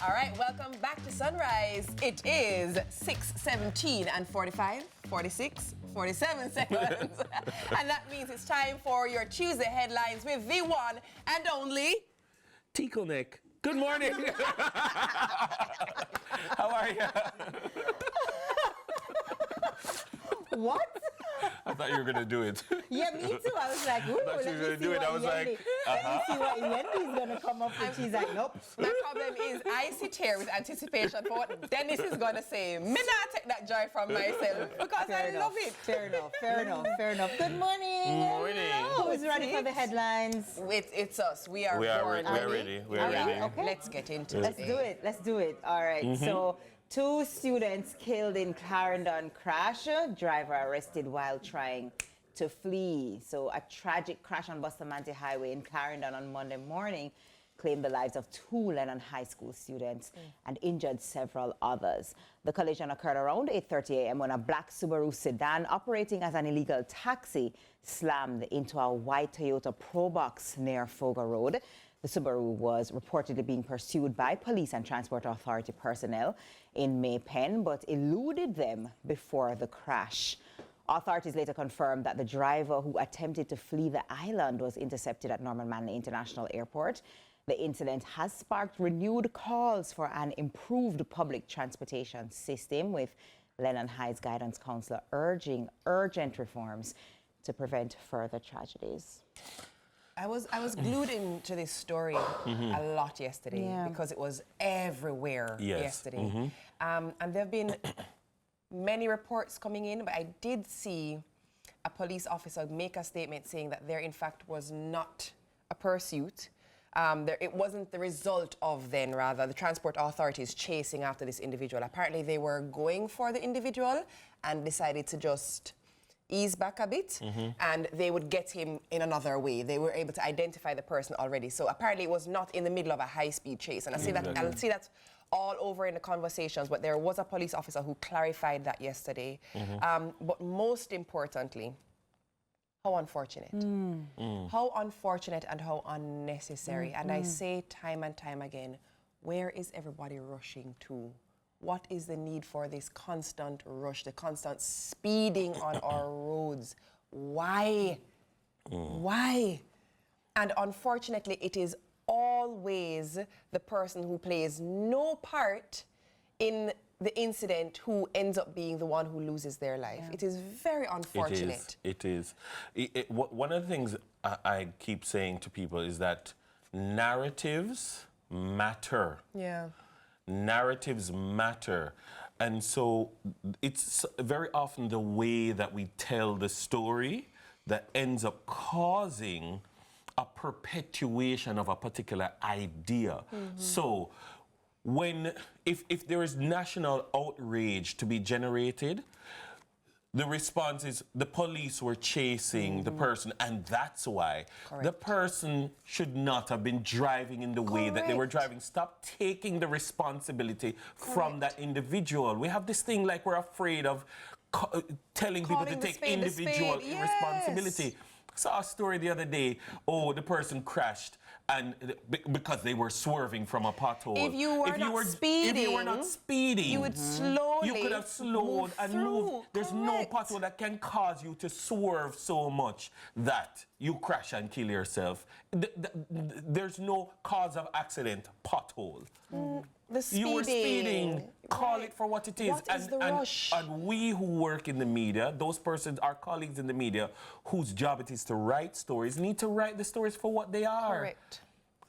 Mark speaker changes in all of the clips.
Speaker 1: All right, welcome back to Sunrise. It is 6:17 and 45, 46, 47 seconds. And that means it's time for your Tuesday headlines with the one and only...
Speaker 2: Tickle Neck. Good morning. How are you?
Speaker 3: What?
Speaker 2: I thought you were going to do it.
Speaker 3: Yeah, me too. I was like, ooh,
Speaker 2: I thought you were going to do it. I was like,
Speaker 3: let me see what Yendi's going to come up with. She's like, nope.
Speaker 1: My problem is I sit here with anticipation for what Dennis is going to say. Me not take that joy from myself because I love it.
Speaker 3: Fair enough, fair enough, fair enough. Good morning.
Speaker 2: Morning.
Speaker 3: Who's ready for the headlines?
Speaker 1: It's us. We are
Speaker 2: We're
Speaker 1: born.
Speaker 2: ready. We're
Speaker 3: Are we?
Speaker 2: ready.
Speaker 3: Okay.
Speaker 1: Let's get into
Speaker 3: Let's do it. Let's do it. All right. So, 2 students killed in Clarendon crash. Driver arrested while trying to flee. So, a tragic crash on Bustamante Highway in Clarendon on Monday morning claimed the lives of 2 Lennon High School students and injured several others. The collision occurred around 8:30 a.m. when a black Subaru sedan operating as an illegal taxi slammed into a white Toyota Probox near Foga Road. The Subaru was reportedly being pursued by police and transport authority personnel in Maypen, but eluded them before the crash. Authorities later confirmed that the driver who attempted to flee the island was intercepted at Norman Manley International Airport. The incident has sparked renewed calls for an improved public transportation system, with Lennon High's guidance counselor urging urgent reforms to prevent further tragedies.
Speaker 1: I was glued into this story a lot yesterday because it was everywhere yesterday. And there have been many reports coming in, but I did see a police officer make a statement saying that there, in fact, was not a pursuit. It wasn't the result of the transport authorities chasing after this individual. Apparently, they were going for the individual and decided to just ease back a bit, and they would get him in another way. They were able to identify the person already. So apparently it was not in the middle of a high-speed chase. And I see that all over in the conversations, but there was a police officer who clarified that yesterday. But most importantly, how unfortunate. How unfortunate and how unnecessary. And I say time and time again, where is everybody rushing to? What is the need for this constant rush, the constant speeding on our roads? Why? Why? And unfortunately, it is always the person who plays no part in the incident who ends up being the one who loses their life. It is very unfortunate.
Speaker 2: It is. One of the things I keep saying to people is that narratives matter.
Speaker 1: Yeah.
Speaker 2: Narratives matter. And so it's very often the way that we tell the story that ends up causing a perpetuation of a particular idea. So if there is national outrage to be generated, the response is the police were chasing the person, and that's why. The person should not have been driving in the way that they were driving. Stop taking the responsibility from that individual. We have this thing like we're afraid of telling people to take individual responsibility. I saw a story the other day, the person crashed and because they were swerving from a pothole.
Speaker 1: If you were not speeding,
Speaker 2: you
Speaker 1: would slowly
Speaker 2: you could have slowed and moved. There's no pothole that can cause you to swerve so much that you crash and kill yourself. There's no cause of accident, pothole.
Speaker 1: The speeding.
Speaker 2: You were speeding. Call it for what it is.
Speaker 1: What is the rush?
Speaker 2: And we who work in the media, those persons, our colleagues in the media, whose job it is to write stories, need to write the stories for what they are.
Speaker 1: Correct.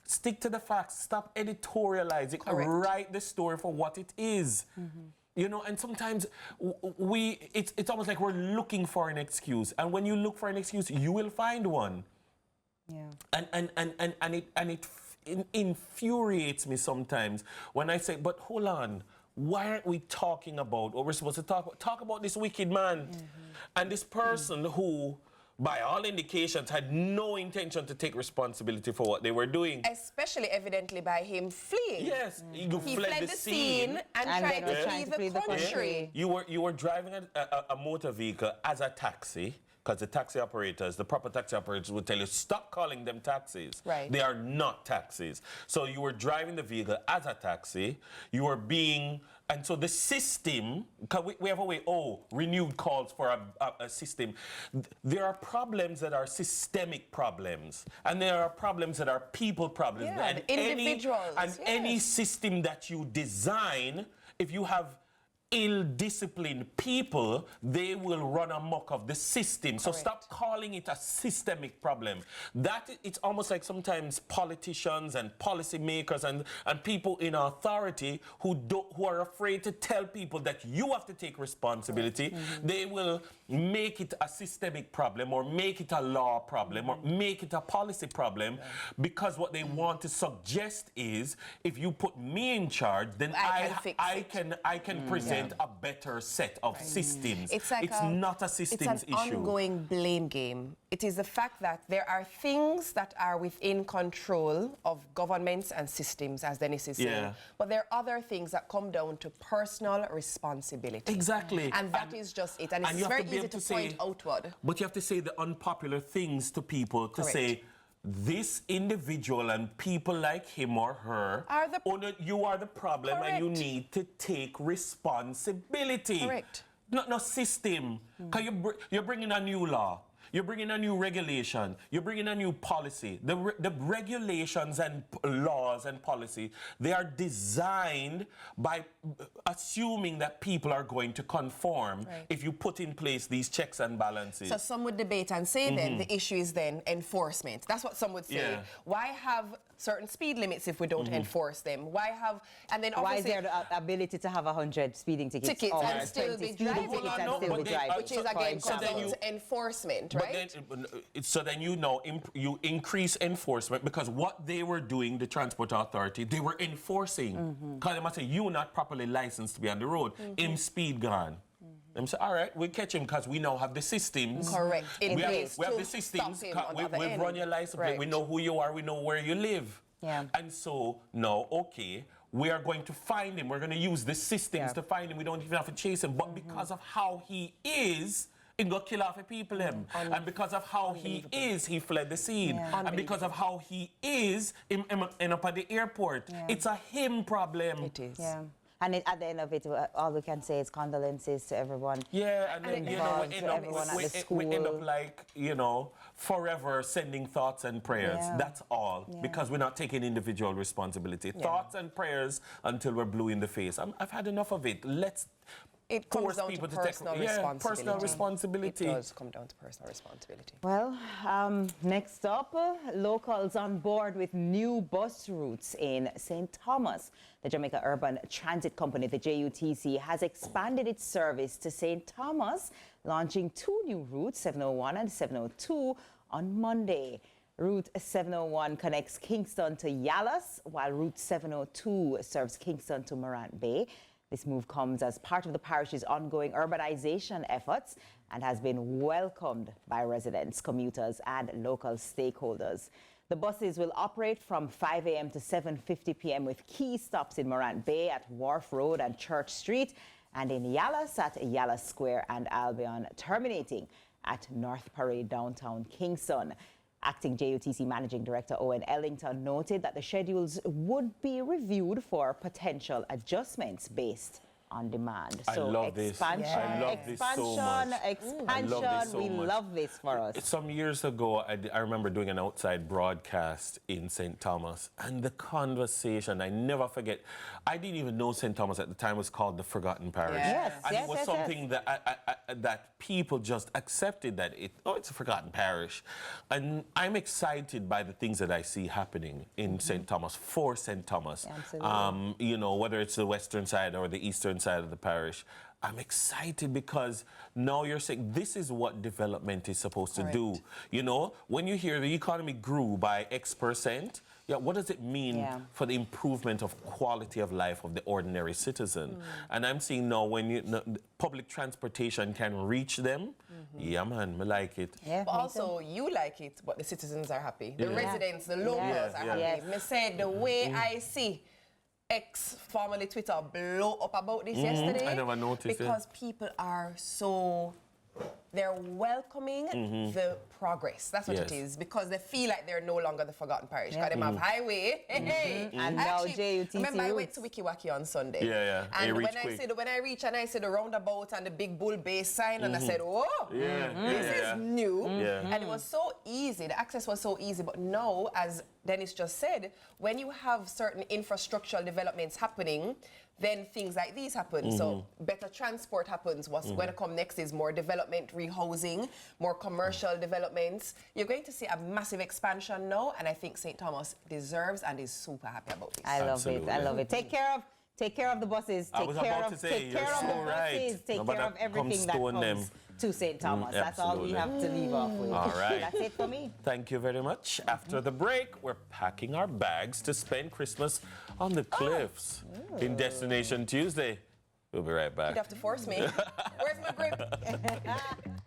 Speaker 2: Stick to the facts. Stop editorializing. Write the story for what it is. You know, and sometimes it's almost like we're looking for an excuse. And when you look for an excuse, you will find one. Yeah. And it infuriates me sometimes when I say, but hold on, why aren't we talking about what we're supposed to talk about? Talk about this wicked man and this person who, by all indications, had no intention to take responsibility for what they were doing.
Speaker 1: Especially evidently by him fleeing.
Speaker 2: Yes,
Speaker 1: He fled the scene and tried to flee the country.
Speaker 2: You were driving a motor vehicle as a taxi, because the taxi operators, the proper taxi operators would tell you, stop calling them taxis.
Speaker 1: Right.
Speaker 2: They are not taxis. So you were driving the vehicle as a taxi, you were being, and so the system, because we have a way, renewed calls for a system. There are problems that are systemic problems, and there are problems that are people problems.
Speaker 1: Yeah,
Speaker 2: and
Speaker 1: individuals.
Speaker 2: Any system that you design, if you have ill-disciplined people, they will run amok of the system. So stop calling it a systemic problem. It's almost like sometimes politicians and policymakers and people in authority who are afraid to tell people that you have to take responsibility. They will make it a systemic problem or make it a law problem or make it a policy problem because what they want to suggest is if you put me in charge, then I can present a better set of systems.
Speaker 1: It's like
Speaker 2: not a systems issue.
Speaker 1: It's an ongoing blame game. It is the fact that there are things that are within control of governments and systems, as Dennis is saying, but there are other things that come down to personal responsibility.
Speaker 2: Exactly.
Speaker 1: And that is just it. And it's very easy to point outward.
Speaker 2: But you have to say the unpopular things to people to say, this individual and people like him or her, you are the problem and you need to take responsibility.
Speaker 1: Correct.
Speaker 2: Not no system. Because you're bringing a new law. You're bringing a new regulation. You're bringing a new policy. The regulations and laws and policy, they are designed by assuming that people are going to conform if you put in place these checks and balances.
Speaker 1: So some would debate and say then the issue is then enforcement. That's what some would say.
Speaker 2: Yeah.
Speaker 1: Why have certain speed limits if we don't enforce them? Why have, and then
Speaker 3: why is there the ability to have 100 speeding tickets
Speaker 1: and still be driving? Which is again comes down to enforcement, right?
Speaker 2: So then you increase enforcement because what they were doing, the Transport Authority, they were enforcing. Because they must say, you're not properly licensed to be on the road. Him speed gone. Them say, all right, we'll catch him because we now have the systems.
Speaker 1: Correct.
Speaker 2: We have the systems. We've run your license plate. We know who you are. We know where you live.
Speaker 3: Yeah.
Speaker 2: And so, no, okay, we are going to find him. We're going to use the systems to find him. We don't even have to chase him. But because of how he is, he got kill off the people him. And because of how he is, he fled the scene. Yeah. And because of how he is, him up at the airport. Yeah. It's a him problem.
Speaker 1: It is.
Speaker 3: Yeah. And at the end of it, all we can say is condolences to everyone.
Speaker 2: Yeah, and then, we end up like, forever sending thoughts and prayers. Yeah. That's all. Yeah. Because we're not taking individual responsibility. Yeah. Thoughts and prayers until we're blue in the face. I've had enough of it.
Speaker 1: It comes down to personal responsibility.
Speaker 2: Personal responsibility.
Speaker 1: It does come down to personal responsibility.
Speaker 3: Well, next up, locals on board with new bus routes in St. Thomas. The Jamaica Urban Transit Company, the JUTC, has expanded its service to St. Thomas, launching 2 new routes, 701 and 702, on Monday. Route 701 connects Kingston to Ellis, while Route 702 serves Kingston to Morant Bay. This move comes as part of the parish's ongoing urbanization efforts and has been welcomed by residents, commuters, and local stakeholders. The buses will operate from 5 a.m. to 7:50 p.m. with key stops in Morant Bay at Wharf Road and Church Street, and in Ellis at Ellis Square and Albion, terminating at North Parade downtown Kingston. Acting JUTC Managing Director Owen Ellington noted that the schedules would be reviewed for potential adjustments based on demand.
Speaker 2: I love this. I love this so much.
Speaker 3: Expansion. We love this for us.
Speaker 2: Some years ago, I remember doing an outside broadcast in St. Thomas, and the conversation, I never forget. I didn't even know St. Thomas at the time was called the Forgotten Parish.
Speaker 3: Yes.
Speaker 2: And it was something that people just accepted that it's a forgotten parish. And I'm excited by the things that I see happening in St. Thomas, for St. Thomas.
Speaker 3: Absolutely.
Speaker 2: Whether it's the western side or the eastern side of the parish. I'm excited because now you're saying this is what development is supposed to do. When you hear the economy grew by X%, what does it mean for the improvement of quality of life of the ordinary citizen? And I'm seeing now when public transportation can reach them, yeah, man, I like it.
Speaker 1: Yeah, but also, you like it, but the citizens are happy. The residents, the locals are happy. Me said the way I see X, formerly Twitter, blow up about this yesterday.
Speaker 2: I never noticed
Speaker 1: because people are so they're welcoming the progress. That's what it is, because they feel like they're no longer the forgotten parish. Because they have highway.
Speaker 3: And now JUTC.
Speaker 1: Remember, I went to Wiki Waki on Sunday. And when I reached and I saw the roundabout and the big bull base sign, and I said, "Whoa, this is new." And it was so easy. The access was so easy. But now, as Dennis just said, when you have certain infrastructural developments happening, then things like these happen. So better transport happens. What's going to come next is more development, rehousing, more commercial developments. You're going to see a massive expansion now, and I think St. Thomas deserves and is super happy about this.
Speaker 3: I love it. I love it. Take care of the buses. Take care of everything that comes to St. Thomas. That's all we have to leave off with.
Speaker 2: All right.
Speaker 3: That's it for me.
Speaker 2: Thank you very much. After the break, we're packing our bags to spend Christmas on the cliffs in Destination Tuesday. We'll be right back.
Speaker 1: You'd have to force me. Where's my grip?